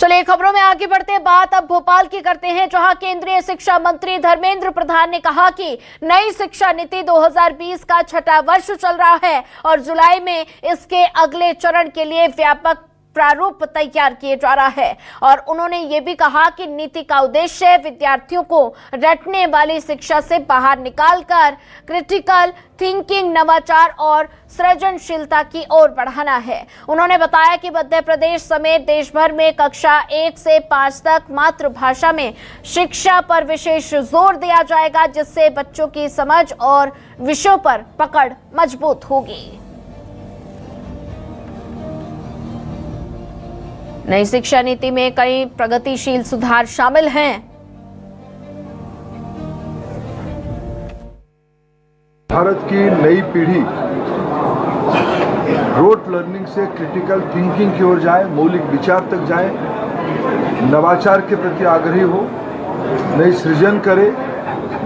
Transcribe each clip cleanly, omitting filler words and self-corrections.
चलिए खबरों में आगे बढ़ते हैं, बात अब भोपाल की करते हैं, जहां केंद्रीय शिक्षा मंत्री धर्मेंद्र प्रधान ने कहा कि नई शिक्षा नीति 2020 का छठा वर्ष चल रहा है और जुलाई में इसके अगले चरण के लिए व्यापक प्रारूप तैयार किए जा रहा है। और उन्होंने ये भी कहा कि नीति का उद्देश्य विद्यार्थियों को रटने वाली शिक्षा से बाहर निकालकर क्रिटिकल थिंकिंग, नवाचार और सृजनशीलता की ओर बढ़ाना है। उन्होंने बताया कि मध्य प्रदेश समेत देश भर में कक्षा 1 से 5 तक मातृभाषा में शिक्षा पर विशेष जोर दिया जाएगा, जिससे बच्चों की समझ और विषयों पर पकड़ मजबूत होगी। नई शिक्षा नीति में कई प्रगतिशील सुधार शामिल हैं। भारत की नई पीढ़ी रोट लर्निंग से क्रिटिकल थिंकिंग की ओर जाए, मौलिक विचार तक जाए, नवाचार के प्रति आग्रही हो, नई सृजन करे,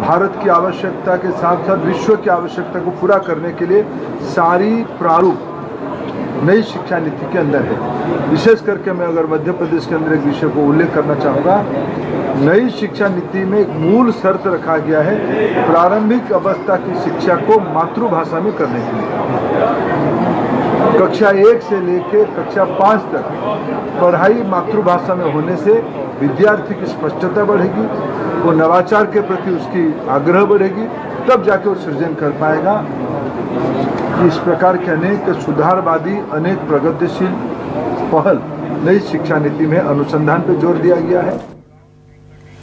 भारत की आवश्यकता के साथ साथ विश्व की आवश्यकता को पूरा करने के लिए सारी प्रारूप नई शिक्षा नीति के अंदर है। विशेष करके मैं अगर मध्य प्रदेश के अंदर एक विषय को उल्लेख करना चाहूँगा, नई शिक्षा नीति में एक मूल शर्त रखा गया है प्रारंभिक अवस्था की शिक्षा को मातृभाषा में करने के लिए। कक्षा 1 से लेकर कक्षा 5 तक पढ़ाई मातृभाषा में होने से विद्यार्थी की स्पष्टता बढ़ेगी, वो नवाचार के प्रति उसकी आग्रह बढ़ेगी, तब जाके वो सृजन कर पाएगा। इस प्रकार के अनेक सुधारवादी, अनेक प्रगतिशील पहल नई शिक्षा नीति में अनुसंधान पर जोर दिया गया है।